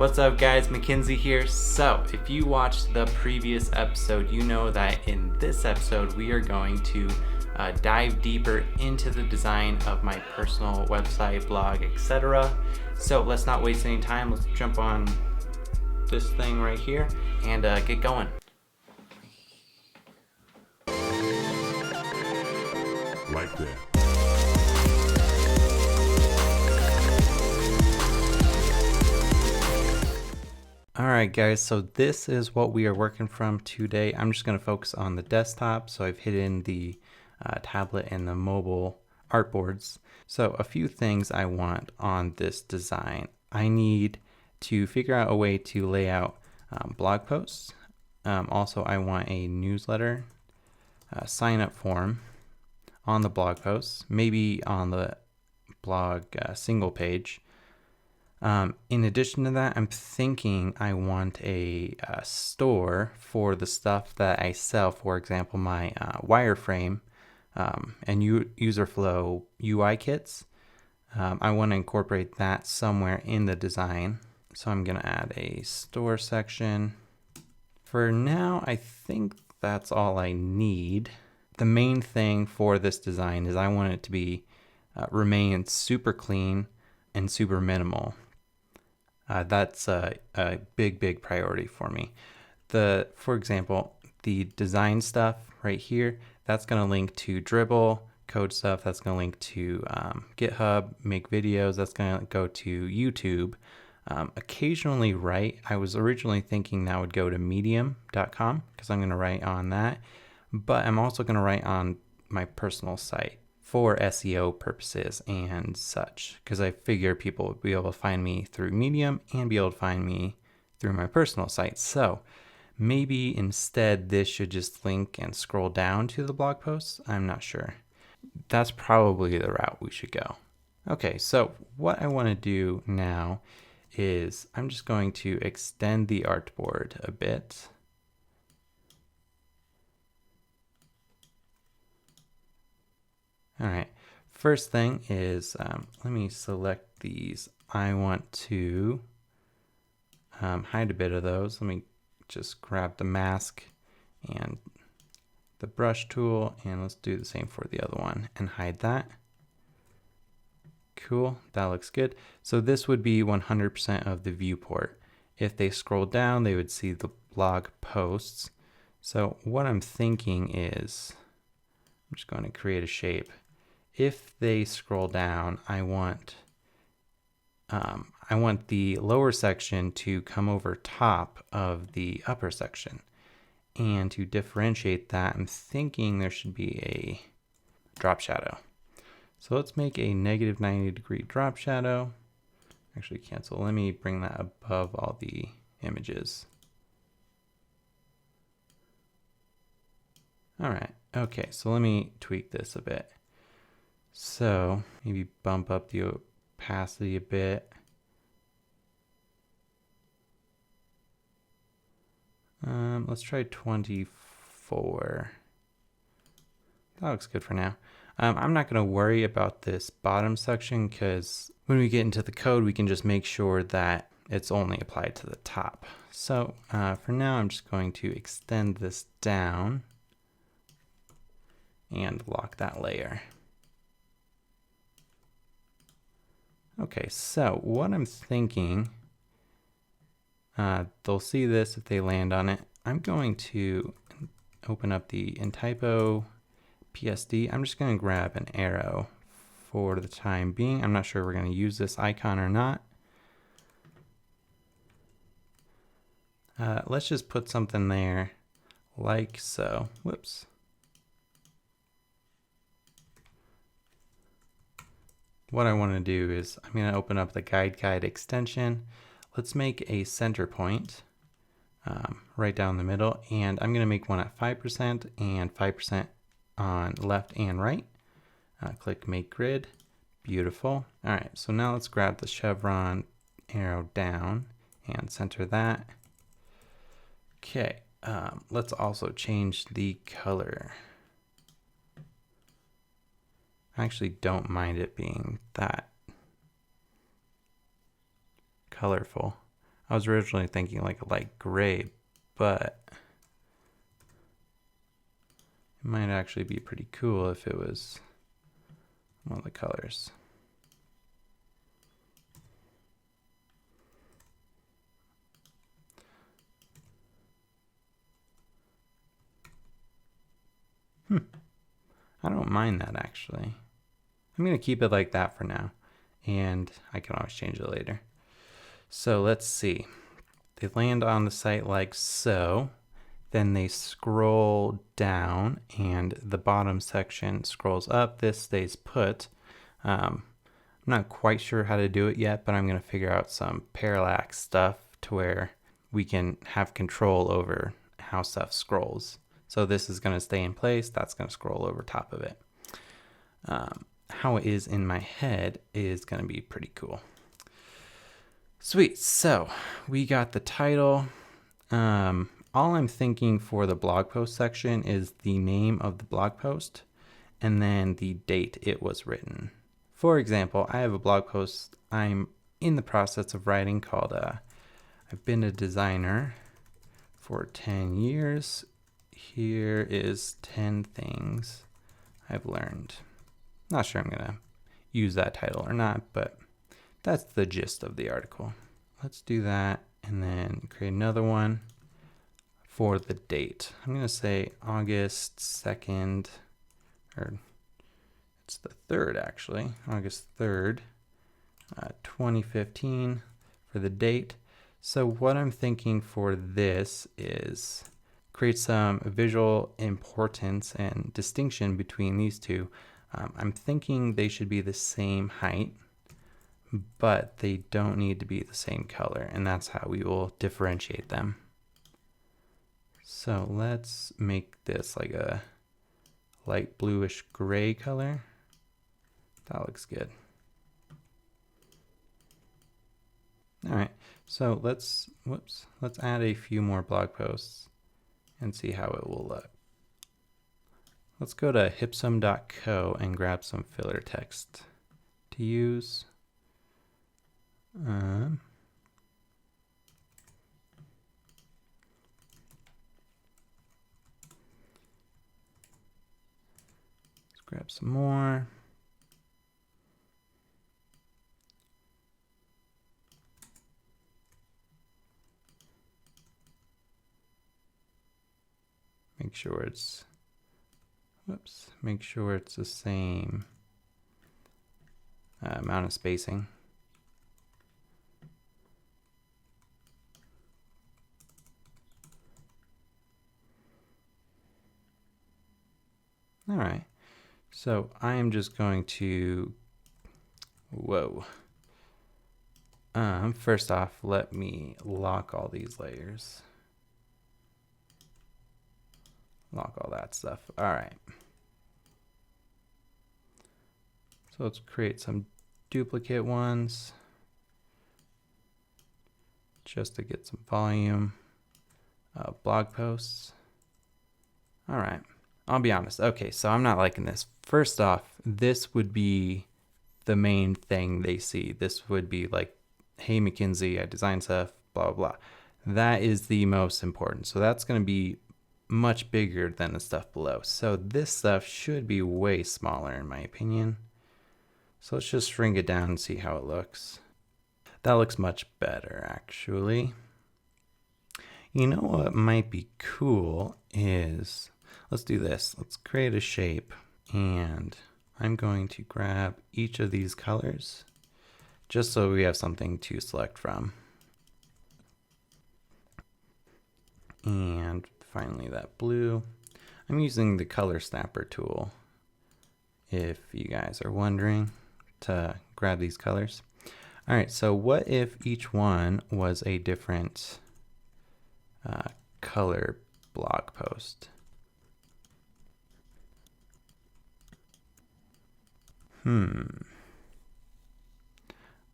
What's up guys, Mackenzie here. So if you watched the previous episode, you know that in this episode we are going to dive deeper into the design of my personal website, blog, etc. So let's not waste any time, let's jump on this thing right here and get going. Like that. Alright guys, so this is what we are working from today. I'm just going to focus on the desktop, so I've hidden the tablet and the mobile artboards. So a few things I want on this design. I need to figure out a way to lay out blog posts. Also, I want a newsletter sign up form on the blog posts, maybe on the blog single page. In addition to that, I'm thinking I want a store for the stuff that I sell. For example, my wireframe and user flow UI kits. I want to incorporate that somewhere in the design. So I'm going to add a store section. For now, I think that's all I need. The main thing for this design is I want it to be remain super clean and super minimal. That's a big priority for me. For example, the design stuff right here, that's going to link to Dribbble, code stuff, that's going to link to GitHub, make videos, that's going to go to YouTube. Occasionally write. I was originally thinking that would go to medium.com because I'm going to write on that, but I'm also going to write on my personal site for SEO purposes and such, because I figure people would be able to find me through Medium and be able to find me through my personal site. So maybe instead this should just link and scroll down to the blog posts. I'm not sure. That's probably the route we should go. Okay, so what I want to do now is I'm just going to extend the artboard a bit. All right, first thing is, let me select these. I want to hide a bit of those. Let me just grab the mask and the brush tool, and let's do the same for the other one and hide that. Cool, that looks good. So this would be 100% of the viewport. If they scroll down, they would see the blog posts. So what I'm thinking is, I'm just going to create a shape. If they scroll down, I want the lower section to come over top of the upper section. And to differentiate that, I'm thinking there should be a drop shadow. So let's make a negative 90-degree drop shadow. Actually cancel. Let me bring that above all the images. All right. Okay, so let me tweak this a bit. So maybe bump up the opacity a bit. Let's try 24. That looks good for now. I'm not going to worry about this bottom section because when we get into the code, we can just make sure that it's only applied to the top. So for now, I'm just going to extend this down and lock that layer. Okay, so what I'm thinking, they'll see this if they land on it. I'm going to open up the InTypo PSD. I'm just going to grab an arrow for the time being. I'm not sure we're going to use this icon or not. Let's just put something there like so. Whoops. What I want to do is I'm going to open up the guide extension. Let's make a center point right down the middle, and I'm going to make one at 5% and 5% on left and right. Click make grid. Beautiful. All right, so now let's grab the chevron arrow down and center that. Okay, let's also change the color. I actually don't mind it being that colorful. I was originally thinking like a light gray, but it might actually be pretty cool if it was one of the colors. I don't mind that actually. I'm going to keep it like that for now, and I can always change it later. So let's see. They land on the site like so. Then they scroll down and the bottom section scrolls up. This stays put. I'm not quite sure how to do it yet, but I'm going to figure out some parallax stuff to where we can have control over how stuff scrolls. So this is going to stay in place. That's going to scroll over top of it. How it is in my head is going to be pretty cool. Sweet. So we got the title. All I'm thinking for the blog post section is the name of the blog post and then the date it was written. For example, I have a blog post I'm in the process of writing called I've been a designer for 10 years. Here is 10 things I've learned. Not sure I'm going to use that title or not, but that's the gist of the article. Let's do that and then create another one for the date. I'm going to say August 2nd, or it's the 3rd actually, August 3rd, 2015 for the date. So what I'm thinking for this is create some visual importance and distinction between these two. I'm thinking they should be the same height, but they don't need to be the same color, and that's how we will differentiate them. So let's make this like a light bluish gray color. That looks good. All right, so let's add a few more blog posts and see how it will look. Let's go to hipsum.co and grab some filler text to use. Let's grab some more. Make sure it's the same amount of spacing. All right, so I am just going to, first off, let me lock all these layers. Lock all that stuff. All right. So let's create some duplicate ones just to get some volume. Blog posts. All right. I'll be honest. Okay, so I'm not liking this. First off, this would be the main thing they see. This would be like, hey, McKinsey, I design stuff, blah, blah, blah. That is the most important. So that's going to be much bigger than the stuff below. So this stuff should be way smaller in my opinion. So let's just shrink it down and see how it looks. That looks much better actually. You know what might be cool is, let's do this. Let's create a shape and I'm going to grab each of these colors just so we have something to select from. And finally that blue. I'm using the color snapper tool if you guys are wondering to grab these colors. All right, so what if each one was a different color blog post?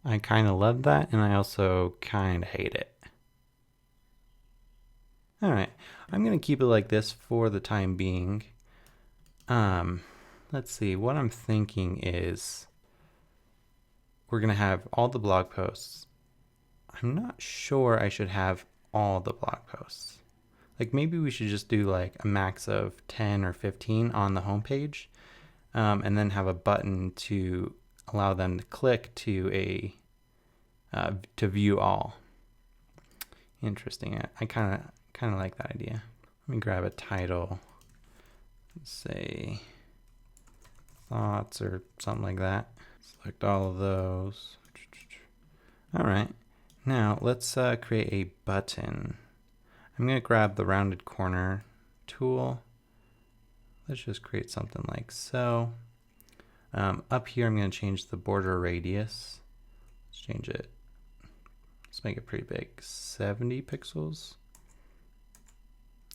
I kind of love that and I also kind of hate it. All right, I'm going to keep it like this for the time being. Let's see, what I'm thinking is we're going to have all the blog posts I'm not sure I should have all the blog posts. Like maybe we should just do like a max of 10 or 15 on the homepage, and then have a button to allow them to click to view all. Interesting. I kind of like that idea. Let me grab a title. Say thoughts or something like that. Select all of those. All right. Now let's create a button. I'm going to grab the rounded corner tool. Let's just create something like so. Up here, I'm going to change the border radius. Let's change it. Let's make it pretty big. 70 pixels.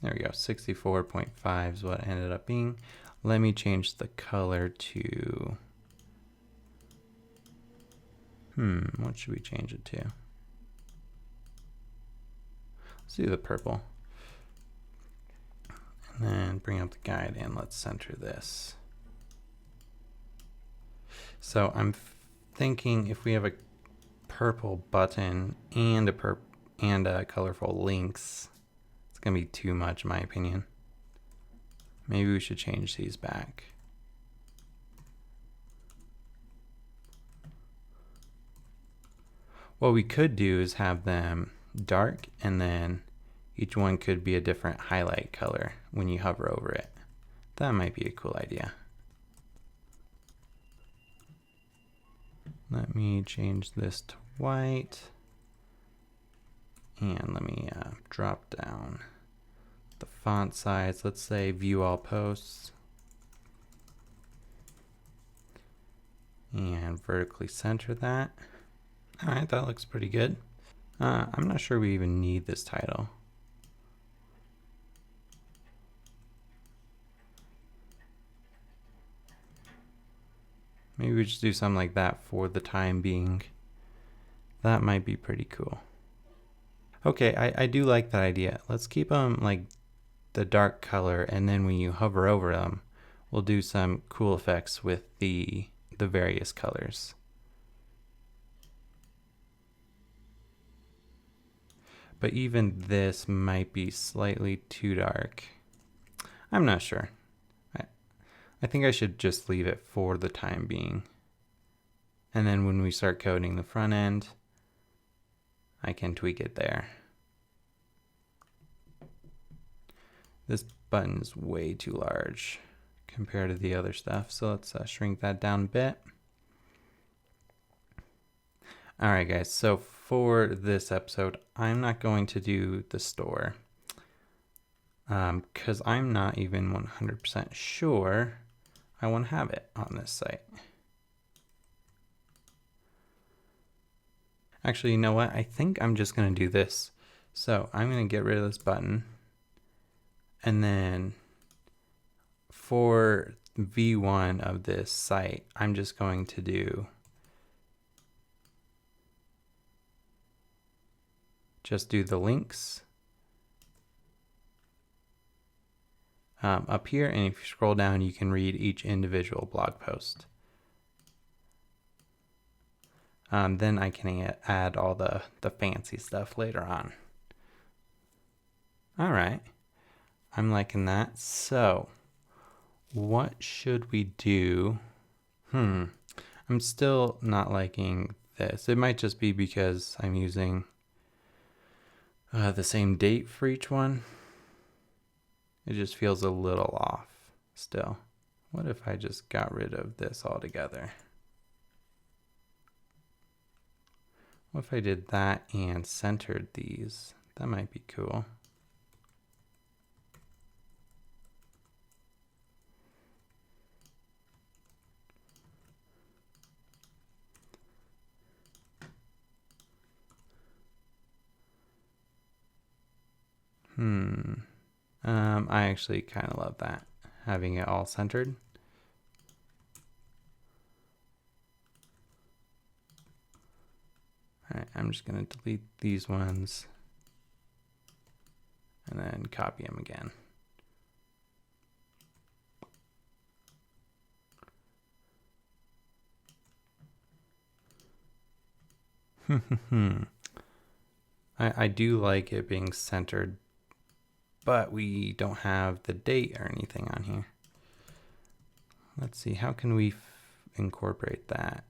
There we go. 64.5 is what it ended up being. Let me change the color to... what should we change it to? Let's do the purple. And then bring up the guide and let's center this. So I'm thinking if we have a purple button and a colorful links, it's gonna be too much in my opinion. Maybe we should change these back. What we could do is have them dark, and then each one could be a different highlight color when you hover over it. That might be a cool idea. Let me change this to white. And let me drop down the font size. Let's say view all posts. And vertically center that. All right, that looks pretty good. I'm not sure we even need this title. Maybe we just do something like that for the time being. That might be pretty cool. Okay, I do like that idea. Let's keep them like the dark color, and then when you hover over them, we'll do some cool effects with the various colors. But even this might be slightly too dark. I'm not sure. I think I should just leave it for the time being. And then when we start coding the front end, I can tweak it there. This button is way too large compared to the other stuff, so let's shrink that down a bit. All right, guys, so for this episode, I'm not going to do the store because I'm not even 100% sure I want to have it on this site. Actually, you know what? I think I'm just going to do this. So I'm going to get rid of this button. And then for V1 of this site, I'm just going to do the links up here. And if you scroll down, you can read each individual blog post. Then I can add all the fancy stuff later on. All right. I'm liking that. So what should we do? I'm still not liking this. It might just be because I'm using the same date for each one. It just feels a little off still. What if I just got rid of this altogether? What if I did that and centered these? That might be cool. I actually kind of love that, having it all centered. All right, I'm just going to delete these ones and then copy them again. I do like it being centered, but we don't have the date or anything on here. Let's see, how can we incorporate that?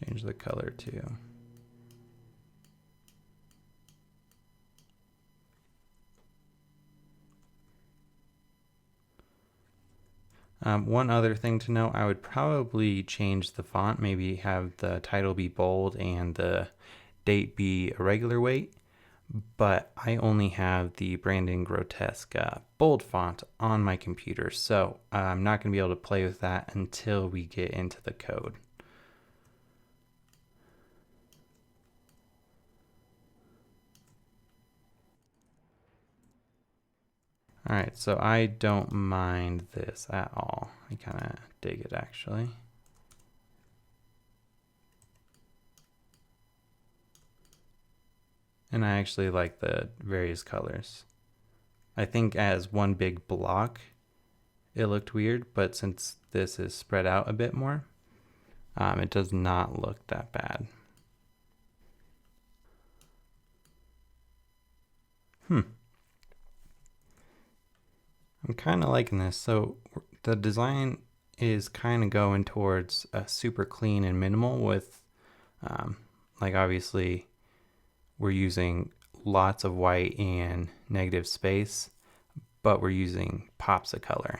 Change the color too. One other thing to know, I would probably change the font, maybe have the title be bold and the date be a regular weight, but I only have the Brandon Grotesque bold font on my computer, so I'm not going to be able to play with that until we get into the code. All right, so I don't mind this at all. I kind of dig it, actually. And I actually like the various colors. I think as one big block, it looked weird, but since this is spread out a bit more, it does not look that bad. I'm kind of liking this. So the design is kind of going towards a super clean and minimal with, like obviously we're using lots of white and negative space, but we're using pops of color.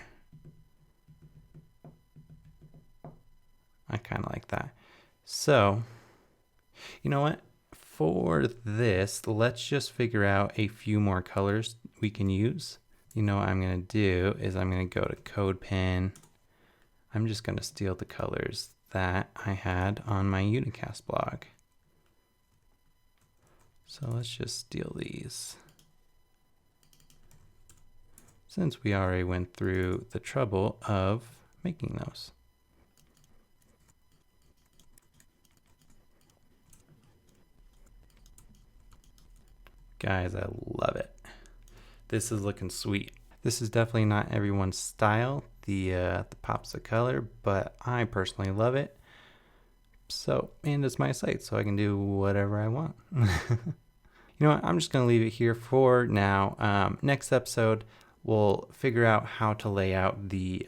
I kind of like that. So, you know what? For this, let's just figure out a few more colors we can use. You know what I'm going to do is I'm going to go to CodePen. I'm just going to steal the colors that I had on my Unicast blog. So let's just steal these. Since we already went through the trouble of making those. Guys, I love it. This is looking sweet. This is definitely not everyone's style, the pops of color, but I personally love it. So, and it's my site, so I can do whatever I want. You know what? I'm just going to leave it here for now. Next episode, we'll figure out how to lay out the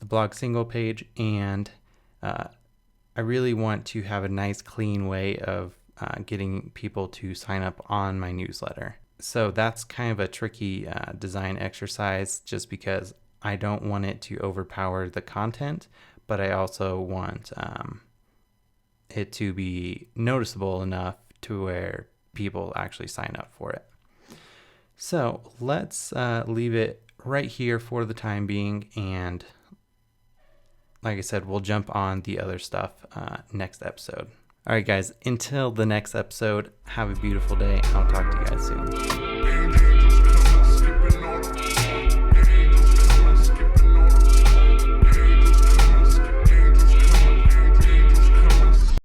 blog single page, and I really want to have a nice, clean way of getting people to sign up on my newsletter. So that's kind of a tricky design exercise just because I don't want it to overpower the content, but I also want it to be noticeable enough to where people actually sign up for it. So let's leave it right here for the time being, and like I said, we'll jump on the other stuff next episode. All right, guys, until the next episode, have a beautiful day. I'll talk to you guys soon.